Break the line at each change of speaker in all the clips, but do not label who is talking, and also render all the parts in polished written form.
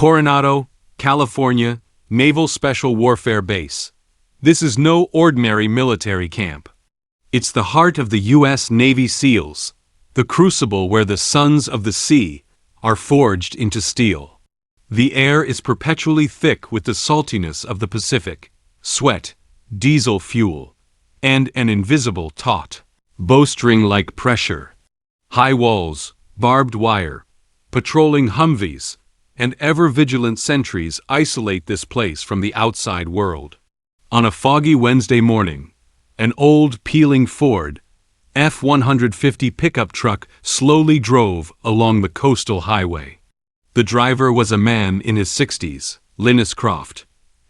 Coronado, California, Naval Special Warfare Base. This is no ordinary military camp. It's the heart of the U.S. Navy SEALs, the crucible where the sons of the sea are forged into steel. The air is perpetually thick with the saltiness of the Pacific, sweat, diesel fuel, and an invisible taut, bowstring-like pressure. High walls, barbed wire, patrolling Humvees, and ever-vigilant sentries isolate this place from the outside world. On a foggy Wednesday morning, an old, peeling Ford F-150 pickup truck slowly drove along the coastal highway. The driver was a man in his 60s, Linus.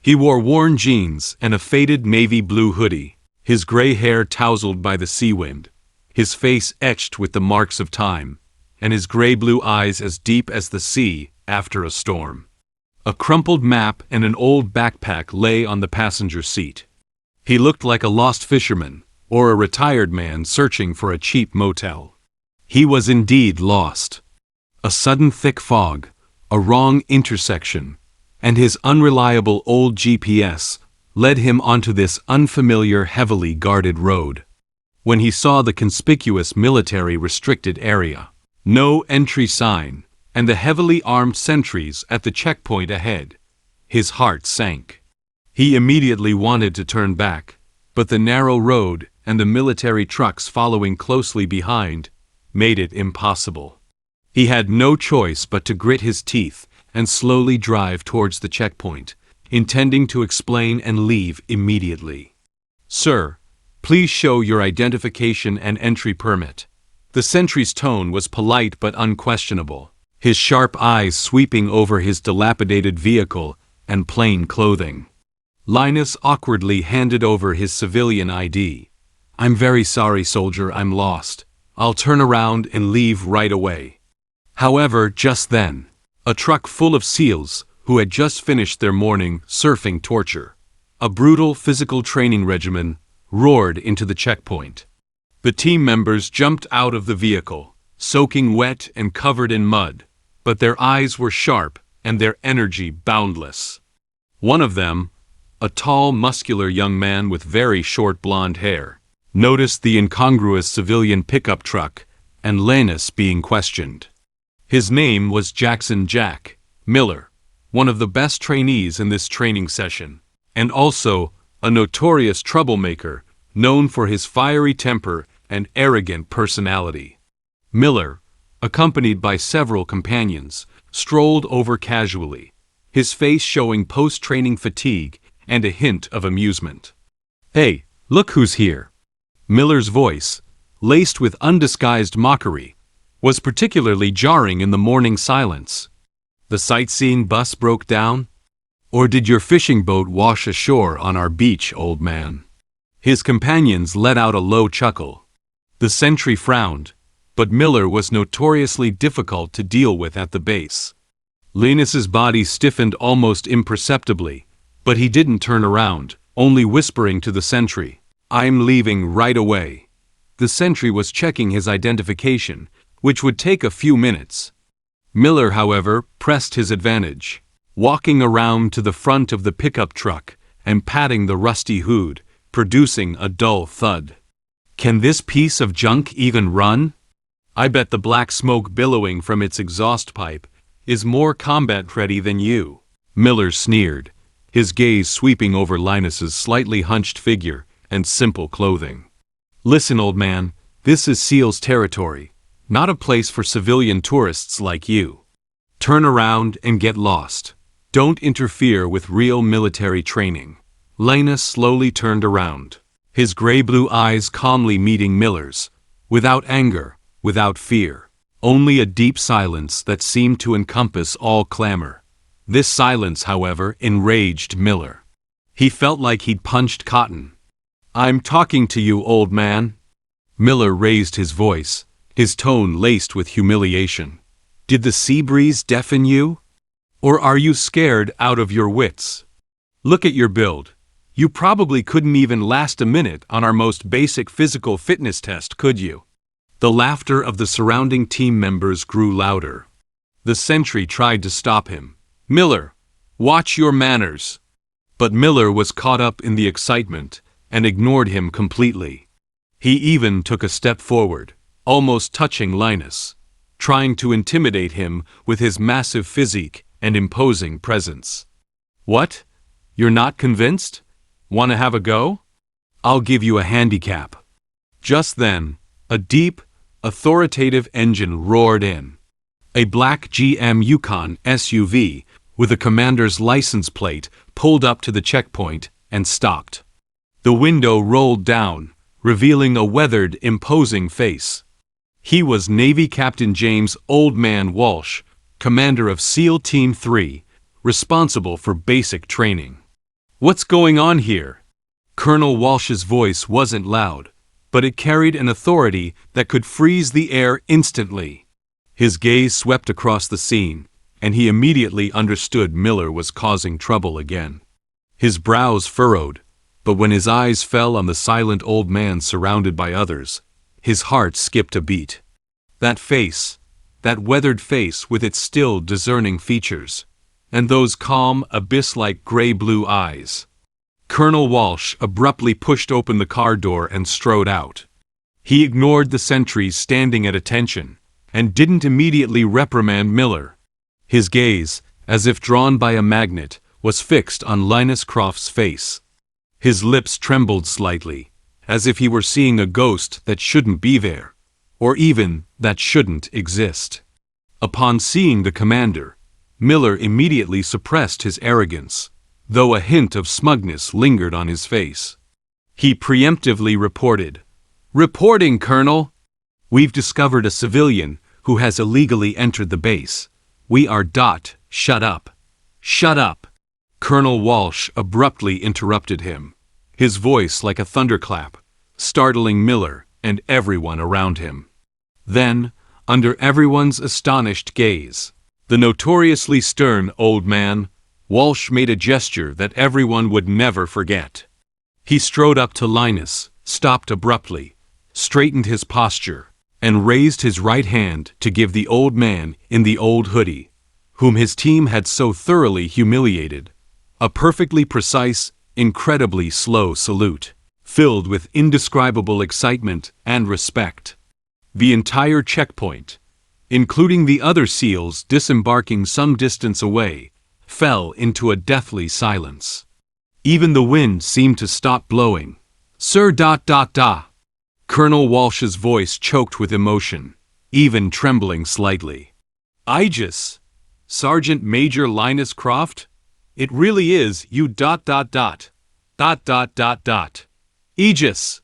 He wore worn jeans and a faded navy blue hoodie, his gray hair tousled by the sea wind, his face etched with the marks of time, and his gray-blue eyes as deep as the sea after a storm. A crumpled map and an old backpack lay on the passenger seat. He looked like a lost fisherman, or a retired man searching for a cheap motel. He was indeed lost. A sudden thick fog, a wrong intersection, and his unreliable old GPS led him onto this unfamiliar, heavily guarded road. When he saw the conspicuous military restricted area, no entry sign, and the heavily armed sentries at the checkpoint ahead, his heart sank. He immediately wanted to turn back, but the narrow road and the military trucks following closely behind made it impossible. He had no choice but to grit his teeth and slowly drive towards the checkpoint, intending to explain and leave immediately. "Sir, please show your identification and entry permit." The sentry's tone was polite but unquestionable, his sharp eyes sweeping over his dilapidated vehicle and plain clothing. Linus awkwardly handed over his civilian ID. "I'm very sorry, soldier, I'm lost. I'll turn around and leave right away." However, just then, a truck full of SEALs, who had just finished their morning surfing torture, a brutal physical training regimen, roared into the checkpoint. The team members jumped out of the vehicle, soaking wet and covered in mud, but their eyes were sharp and their energy boundless. One of them, a tall, muscular young man with very short blonde hair, noticed the incongruous civilian pickup truck and Linus being questioned. His name was Jackson Jack Miller, one of the best trainees in this training session, and also a notorious troublemaker known for his fiery temper and arrogant personality. Miller, accompanied by several companions, strolled over casually, his face showing post-training fatigue and a hint of amusement. "Hey, look who's here." Miller's voice, laced with undisguised mockery, was particularly jarring in the morning silence. "The sightseeing bus broke down? Or did your fishing boat wash ashore on our beach, old man?" His companions let out a low chuckle. The sentry frowned, but Miller was notoriously difficult to deal with at the base. Linus's body stiffened almost imperceptibly, but he didn't turn around, only whispering to the sentry, "I'm leaving right away." The sentry was checking his identification, which would take a few minutes. Miller, however, pressed his advantage, walking around to the front of the pickup truck and patting the rusty hood, producing a dull thud. "Can this piece of junk even run? I bet the black smoke billowing from its exhaust pipe is more combat-ready than you," Miller sneered, his gaze sweeping over Linus's slightly hunched figure and simple clothing. "Listen, old man, this is SEAL's territory, not a place for civilian tourists like you. Turn around and get lost. Don't interfere with real military training." Linus slowly turned around, his gray-blue eyes calmly meeting Miller's, without anger, without fear, only a deep silence that seemed to encompass all clamor. This silence, however, enraged Miller. He felt like he'd punched cotton. "I'm talking to you, old man." Miller raised his voice, his tone laced with humiliation. "Did the sea breeze deafen you? Or are you scared out of your wits? Look at your build. You probably couldn't even last a minute on our most basic physical fitness test, could you?" The laughter of the surrounding team members grew louder. The sentry tried to stop him, Miller, watch your manners." But Miller was caught up in the excitement and ignored him completely. He even took a step forward, almost touching Linus, trying to intimidate him with his massive physique and imposing presence. "What? You're not convinced? Want to have a go? I'll give you a handicap." Just then, a deep, authoritative engine roared in. A black GM Yukon SUV with a commander's license plate pulled up to the checkpoint and stopped. The window rolled down, revealing a weathered, imposing face. He was Navy Captain James "Old Man" Walsh, commander of SEAL Team 3, responsible for basic training. "What's going on here?" Colonel Walsh's voice wasn't loud, but it carried an authority that could freeze the air instantly. His gaze swept across the scene, and he immediately understood Miller was causing trouble again. His brows furrowed, but when his eyes fell on the silent old man surrounded by others, his heart skipped a beat. That face, that weathered face with its still discerning features, and those calm, abyss-like gray-blue eyes. Colonel Walsh abruptly pushed open the car door and strode out. He ignored the sentries standing at attention, and didn't immediately reprimand Miller. His gaze, as if drawn by a magnet, was fixed on Linus Croft's face. His lips trembled slightly, as if he were seeing a ghost that shouldn't be there, or even that shouldn't exist. Upon seeing the commander, Miller immediately suppressed his arrogance, though a hint of smugness lingered on his face. He preemptively reported, "Reporting, Colonel. We've discovered a civilian who has illegally entered the base. We are dot. Shut up. Shut up." Colonel Walsh abruptly interrupted him, his voice like a thunderclap, startling Miller and everyone around him. Then, under everyone's astonished gaze, the notoriously stern old man, Walsh made a gesture that everyone would never forget. He strode up to Linus, stopped abruptly, straightened his posture, and raised his right hand to give the old man in the old hoodie, whom his team had so thoroughly humiliated, a perfectly precise, incredibly slow salute, filled with indescribable excitement and respect. The entire checkpoint, including the other SEALs disembarking some distance away, fell into a deathly silence. Even the wind seemed to stop blowing. "Sir Colonel Walsh's voice choked with emotion, even trembling slightly. "Aegis, Sergeant Major Linus Croft? It really is you Aegis."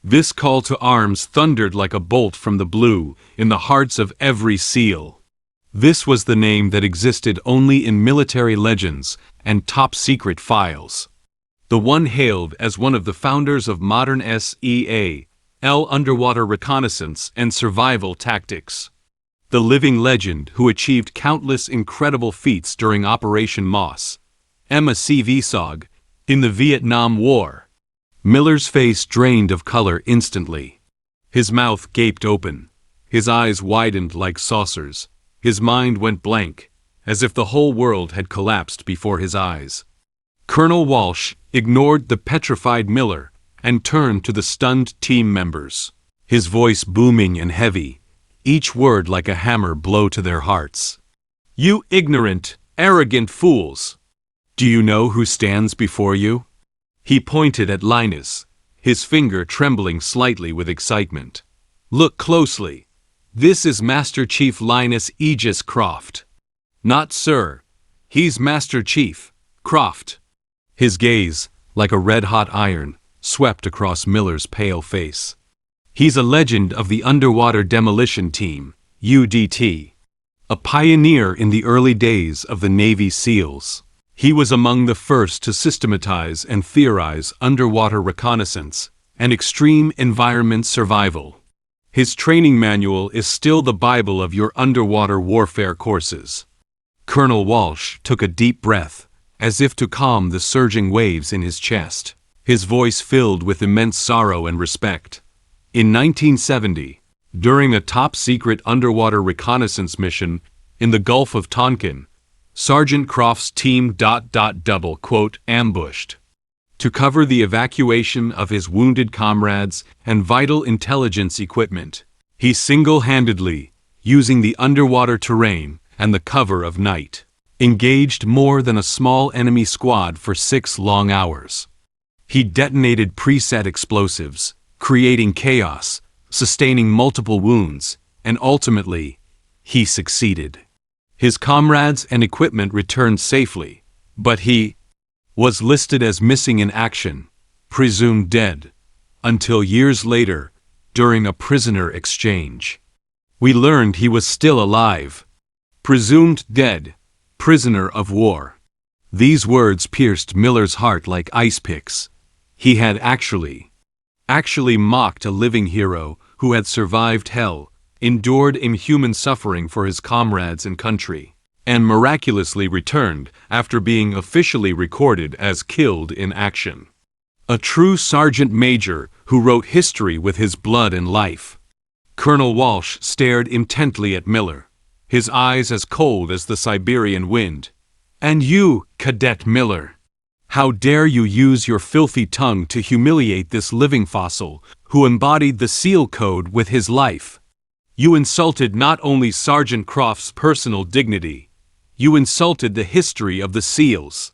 This call to arms thundered like a bolt from the blue in the hearts of every SEAL. This was the name that existed only in military legends and top-secret files. The one hailed as one of the founders of modern SEAL underwater reconnaissance and survival tactics. The living legend who achieved countless incredible feats during Operation Moss, Emma C.V.SOG, in the Vietnam War. Miller's face drained of color instantly. His mouth gaped open. His eyes widened like saucers. His mind went blank, as if the whole world had collapsed before his eyes. Colonel Walsh ignored the petrified Miller and turned to the stunned team members, his voice booming and heavy, each word like a hammer blow to their hearts. "You ignorant, arrogant fools! Do you know who stands before you?" He pointed at Linus, his finger trembling slightly with excitement. "Look closely. This is Master Chief Linus Aegis Croft. Not Sir. He's Master Chief Croft." His gaze, like a red-hot iron, swept across Miller's pale face. "He's a legend of the Underwater Demolition Team, UDT. A pioneer in the early days of the Navy SEALs. He was among the first to systematize and theorize underwater reconnaissance and extreme environment survival. His training manual is still the Bible of your underwater warfare courses." Colonel Walsh took a deep breath, as if to calm the surging waves in his chest, his voice filled with immense sorrow and respect. In 1970, during a top-secret underwater reconnaissance mission in the Gulf of Tonkin, Sergeant Croft's team ambushed. To cover the evacuation of his wounded comrades and vital intelligence equipment, he single-handedly, using the underwater terrain and the cover of night, engaged more than a small enemy squad for 6 long hours. He detonated preset explosives, creating chaos, sustaining multiple wounds, and ultimately, he succeeded. His comrades and equipment returned safely, but he was listed as missing in action, presumed dead, until years later, during a prisoner exchange. We learned he was still alive. Presumed dead, prisoner of war. These words pierced Miller's heart like ice picks. He had actually mocked a living hero who had survived hell, endured inhuman suffering for his comrades and country, and miraculously returned after being officially recorded as killed in action. A true sergeant major who wrote history with his blood and life. Colonel Walsh stared intently at Miller, his eyes as cold as the Siberian wind. "And you, Cadet Miller, how dare you use your filthy tongue to humiliate this living fossil who embodied the SEAL Code with his life? You insulted not only Sergeant Croft's personal dignity, you insulted the history of the SEALs.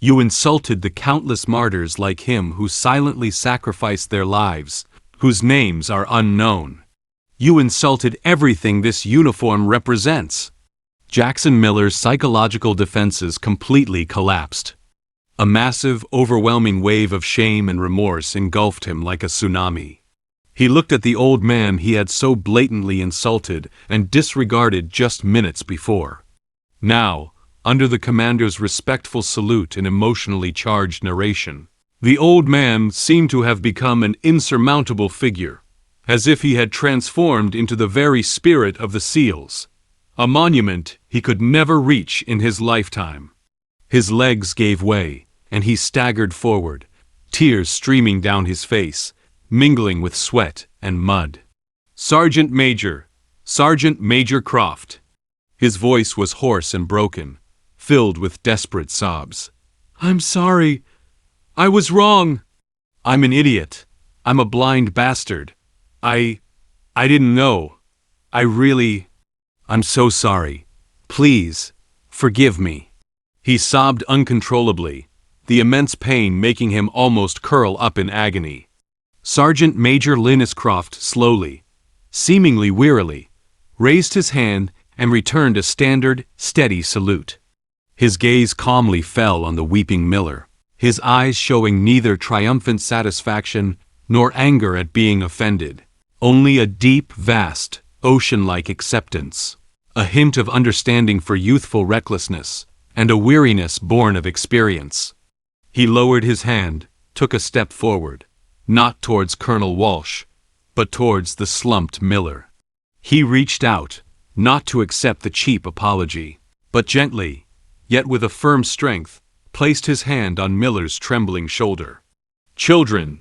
You insulted the countless martyrs like him who silently sacrificed their lives, whose names are unknown. You insulted everything this uniform represents." Jackson Miller's psychological defenses completely collapsed. A massive, overwhelming wave of shame and remorse engulfed him like a tsunami. He looked at the old man he had so blatantly insulted and disregarded just minutes before. Now, under the commander's respectful salute and emotionally charged narration, the old man seemed to have become an insurmountable figure, as if he had transformed into the very spirit of the SEALs, a monument he could never reach in his lifetime. His legs gave way, and he staggered forward, tears streaming down his face, mingling with sweat and mud. "Sergeant Major Croft." His voice was hoarse and broken, filled with desperate sobs. "I'm sorry. I was wrong. I'm an idiot. I'm a blind bastard. I didn't know. I'm so sorry. Please, forgive me." He sobbed uncontrollably, the immense pain making him almost curl up in agony. Sergeant Major Linus Croft slowly, seemingly wearily, raised his hand and returned a standard, steady salute. His gaze calmly fell on the weeping Miller, his eyes showing neither triumphant satisfaction nor anger at being offended, only a deep, vast, ocean-like acceptance, a hint of understanding for youthful recklessness, and a weariness born of experience. He lowered his hand, took a step forward, not towards Colonel Walsh, but towards the slumped Miller. He reached out, not to accept the cheap apology, but gently, yet with a firm strength, placed his hand on Miller's trembling shoulder. "Children,"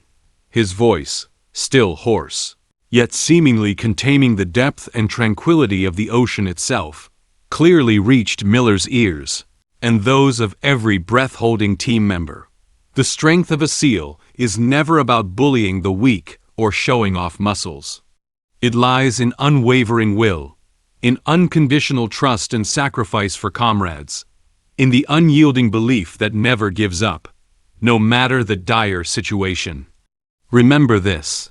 his voice, still hoarse, yet seemingly containing the depth and tranquility of the ocean itself, clearly reached Miller's ears, and those of every breath-holding team member. The strength of a SEAL is never about bullying the weak or showing off muscles. It lies in unwavering will, in unconditional trust and sacrifice for comrades, in the unyielding belief that never gives up, no matter the dire situation. Remember this.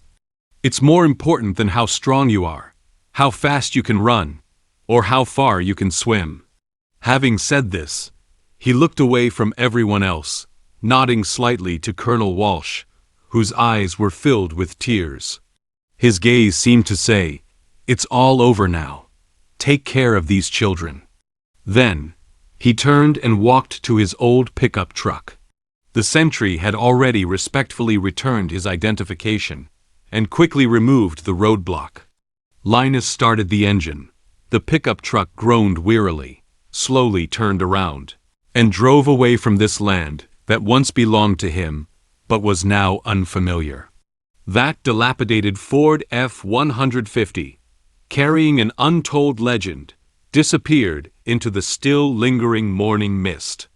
It's more important than how strong you are, how fast you can run, or how far you can swim. Having said this, he looked away from everyone else, nodding slightly to Colonel Walsh, whose eyes were filled with tears. His gaze seemed to say, "It's all over now. Take care of these children." Then, he turned and walked to his old pickup truck. The sentry had already respectfully returned his identification and quickly removed the roadblock. Linus started the engine. The pickup truck groaned wearily, slowly turned around, and drove away from this land that once belonged to him, but was now unfamiliar. That dilapidated Ford F-150, carrying an untold legend, disappeared into the still lingering morning mist.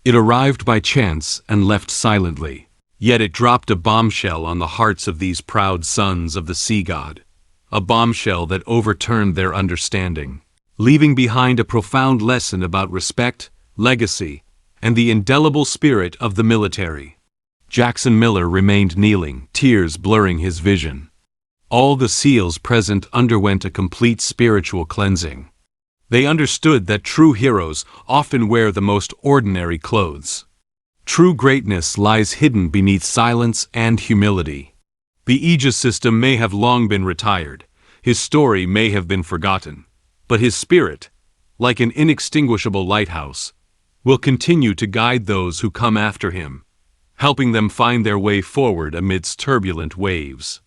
It arrived by chance and left silently, yet it dropped a bombshell on the hearts of these proud sons of the sea god, a bombshell that overturned their understanding, leaving behind a profound lesson about respect, legacy, and the indelible spirit of the military. Jackson Miller remained kneeling, tears blurring his vision. All the SEALs present underwent a complete spiritual cleansing. They understood that true heroes often wear the most ordinary clothes. True greatness lies hidden beneath silence and humility. The Aegis system may have long been retired, his story may have been forgotten, but his spirit, like an inextinguishable lighthouse, will continue to guide those who come after him, helping them find their way forward amidst turbulent waves.